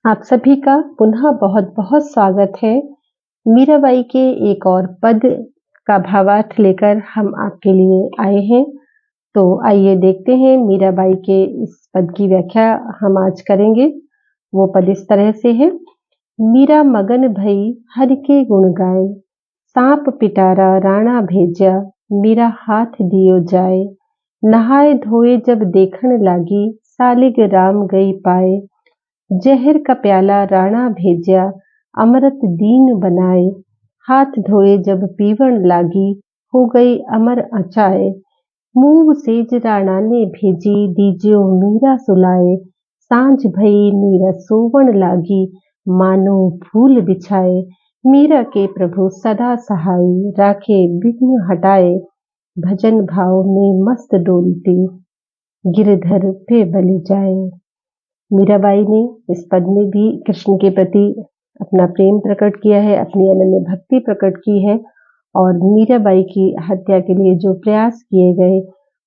आप सभी का पुनः बहुत-बहुत स्वागत है। मीराबाई के एक और पद का भावार्थ लेकर हम आपके लिए आए हैं। तो आइए देखते हैं मीराबाई के इस पद की व्याख्या हम आज करेंगे। वो पद इस तरह से है। मीरा मगन भई हरि के गुण गाए, सांप पिटारा राणा भेजा, मीरा हाथ दियो जाए। नहाए धोए जब देखण लागी, सालिग राम गई पाए। जहर का प्याला राणा भेजा, अमृत दीन बनाए। हाथ धोए जब पीवण लागी, हो गई अमर अचाए। मूव सेज राणा ने भेजी, दीजियो मीरा सुलाए। सांझ भई मीरा सोवण लागी, मानो फूल बिछाए। मीरा के प्रभु सदा सहाई, राखे विघ्न हटाए। भजन भाव में मस्त डोलती, गिरधर पे बलि जाए। मीराबाई ने इस पद में भी कृष्ण के प्रति अपना प्रेम प्रकट किया है, अपनी अनन्य भक्ति प्रकट की है और मीराबाई की हत्या के लिए जो प्रयास किए गए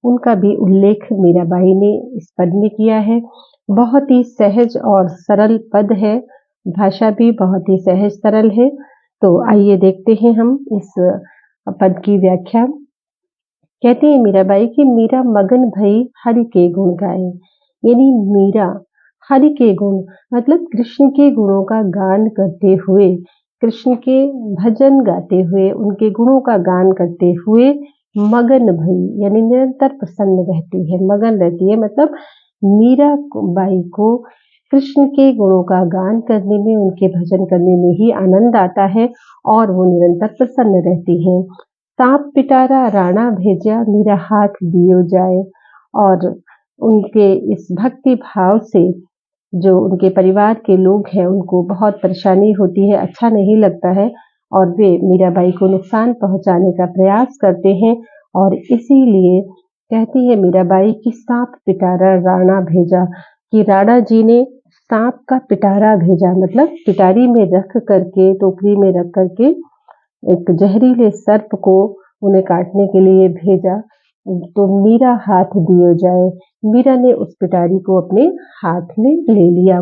उनका भी उल्लेख मीराबाई ने इस पद में किया है। बहुत ही सहज और सरल पद है, भाषा भी बहुत ही सहज सरल है। तो आइए देखते हैं हम इस पद की व्याख्या। कहती है मीराबाई कि मीरा मगन भई हरि के गुण गाए, यानी मीरा हरि के गुण मतलब कृष्ण के गुणों का गान करते हुए, कृष्ण के भजन गाते हुए, उनके गुणों का गान करते हुए मगन भई यानी निरंतर प्रसन्न रहती है। मगन रहती है मतलब मीरा बाई को कृष्ण के गुणों का गान करने में, उनके भजन करने में ही आनंद आता है और वो निरंतर प्रसन्न रहती है। सांप पिटारा राणा भेजा, मीरा हाथ दियो जाए। और उनके इस भक्ति भाव से जो उनके परिवार के लोग हैं उनको बहुत परेशानी होती है, अच्छा नहीं लगता है और वे मीराबाई को नुकसान पहुंचाने का प्रयास करते हैं और इसीलिए कहती है मीराबाई कि सांप पिटारा राणा भेजा, कि राणा जी ने सांप का पिटारा भेजा, मतलब पिटारी में रख करके, टोकरी में रख करके एक जहरीले सर्प को उन्हें काटने के लिए भेजा। तो मीरा हाथ दियो जाए, मीरा ने उस पिटारी को अपने हाथ में ले लिया।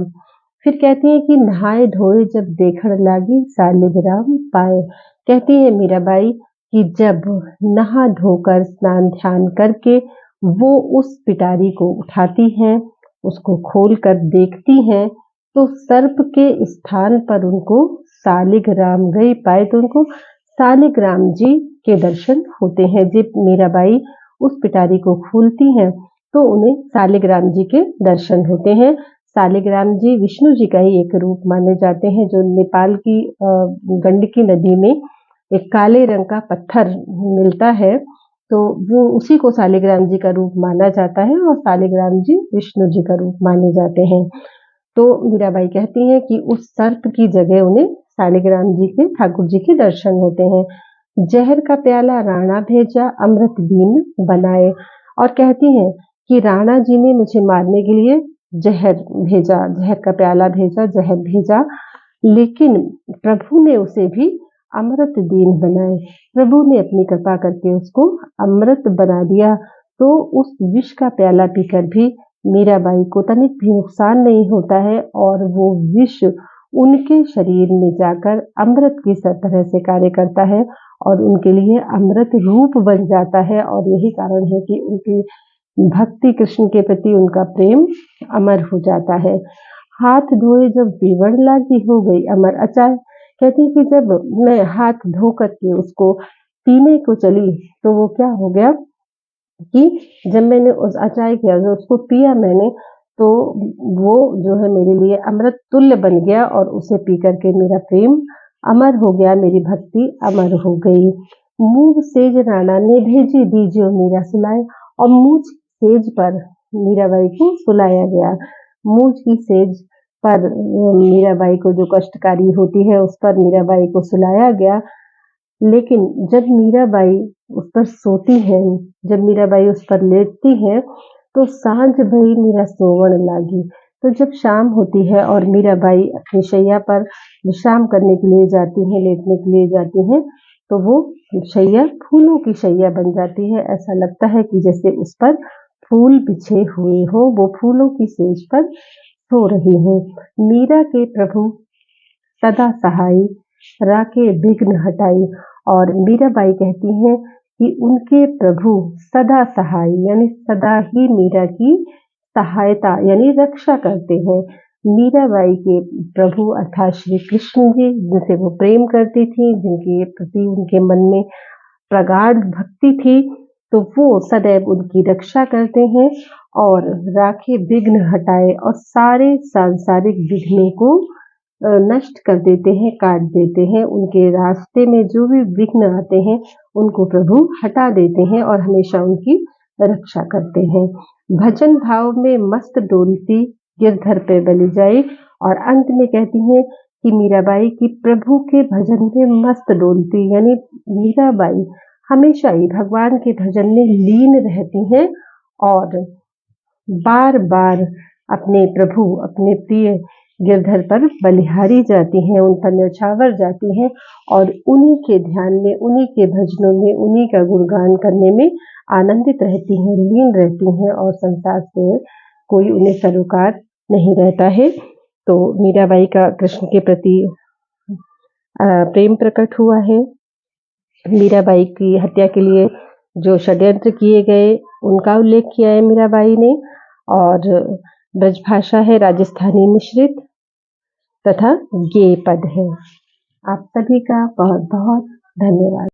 फिर कहती है कि नहाए धोए जब देखण लागी, सालिग्राम पाए। कहती है मीराबाई कि जब नहा धोकर स्नान ध्यान करके वो उस पिटारी को उठाती हैं, उसको खोल कर देखती हैं, तो सर्प के स्थान पर उनको सालिग्राम गई पाए, तो उनको सालिग्राम जी के दर्शन होते हैं। जब मीराबाई उस पिटारी को खोलती हैं तो उन्हें सालिग्राम जी के दर्शन होते हैं। सालिग्राम जी विष्णु जी का ही एक रूप माने जाते हैं, जो नेपाल की गंडकी नदी में एक काले रंग का पत्थर मिलता है, तो वो उसी को सालिग्राम जी का रूप माना जाता है और सालिग्राम जी विष्णु जी का रूप माने जाते हैं। तो मीराबाई कहती हैं कि उस सर्प की जगह उन्हें सालिग्राम जी के, ठाकुर जी के दर्शन होते हैं। जहर का प्याला राणा भेजा, अमृत दीन बनाए। और कहती हैं कि राणा जी ने मुझे मारने के लिए जहर भेजा, जहर का प्याला भेजा, जहर भेजा, लेकिन प्रभु ने उसे भी अमृत दीन बनाए। प्रभु ने अपनी कृपा करके उसको अमृत बना दिया। तो उस विष का प्याला पीकर भी मीराबाई को तनिक भी नुकसान नहीं होता है और वो विष उनके शरीर में जाकर अमृत की तरह से कार्य करता है और उनके लिए अमृत रूप बन जाता है। और यही कारण है कि उनकी भक्ति, कृष्ण के प्रति उनका प्रेम अमर हो जाता है। हाथ धोए जब पीवण लागी, हो गई अमर अचाए। कहती कि जब मैं हाथ धो करके उसको पीने को चली तो वो क्या हो गया कि जब मैंने उस अचाई किया, जो उसको पिया मैंने, तो वो जो है मेरे लिए अमृत तुल्य बन गया और उसे पी करके मेरा प्रेम अमर हो गया, मेरी भक्ति अमर हो गई। मूव सेज राणा ने भेजी, दीजियो मीरा सुलाए। और मूछ सेज पर मीराबाई को सुलाया गया। मूछ की सेज पर मीराबाई को जो कष्टकारी होती है उस पर मीराबाई को सुलाया गया। लेकिन जब मीराबाई उस पर सोती है, जब मीराबाई उस पर लेटती है, तो सांझ भई मीरा सोवण लागी। तो जब शाम होती है और मीराबाई अपनी शैया पर विश्राम करने के लिए जाती हैं, लेटने के लिए जाती हैं, तो वो शैया फूलों की शैया बन जाती है। ऐसा लगता है कि जैसे उस पर फूल बिछे हुए हो। वो फूलों की सेज पर सो रही हूँ। मीरा के प्रभु सदा सहाय, राखे विघ्न हटाई। और मीराबाई कहती हैं कि उनके प्रभु सदा सहाय यानी सदा ही मीरा की सहायता यानी रक्षा करते हैं। मीराबाई के प्रभु अर्थात श्री कृष्ण जी, जिनसे वो प्रेम करती थी, जिनके प्रति उनके मन में प्रगाढ़ भक्ति थी, तो वो सदैव उनकी रक्षा करते हैं और राखे विघ्न हटाए और सारे सांसारिक विघ्नों को नष्ट कर देते हैं, काट देते हैं। उनके रास्ते में जो भी विघ्न आते हैं उनको प्रभु हटा देते हैं और हमेशा उनकी रक्षा करते हैं। भजन भाव में मस्त डोलती, गिरधर पे बलि जाई। और अंत में कहती हैं कि मीराबाई की प्रभु के भजन में मस्त डोलती यानी मीराबाई हमेशा ही भगवान के भजन में लीन रहती हैं और बार बार अपने प्रभु, अपने प्रिय गिरधर पर बलिहारी जाती हैं, उन पर न्यौछावर जाती हैं और उन्हीं के ध्यान में, उन्हीं के भजनों में, उन्हीं का गुणगान करने में आनंदित रहती हैं, लीन रहती हैं और संसार से कोई उन्हें सरोकार नहीं रहता है। तो मीराबाई का कृष्ण के प्रति प्रेम प्रकट हुआ है। मीराबाई की हत्या के लिए जो षड्यंत्र किए गए उनका उल्लेख किया है मीराबाई ने। और ब्रजभाषा है राजस्थानी मिश्रित तथा गेय पद है। आप सभी का बहुत बहुत धन्यवाद।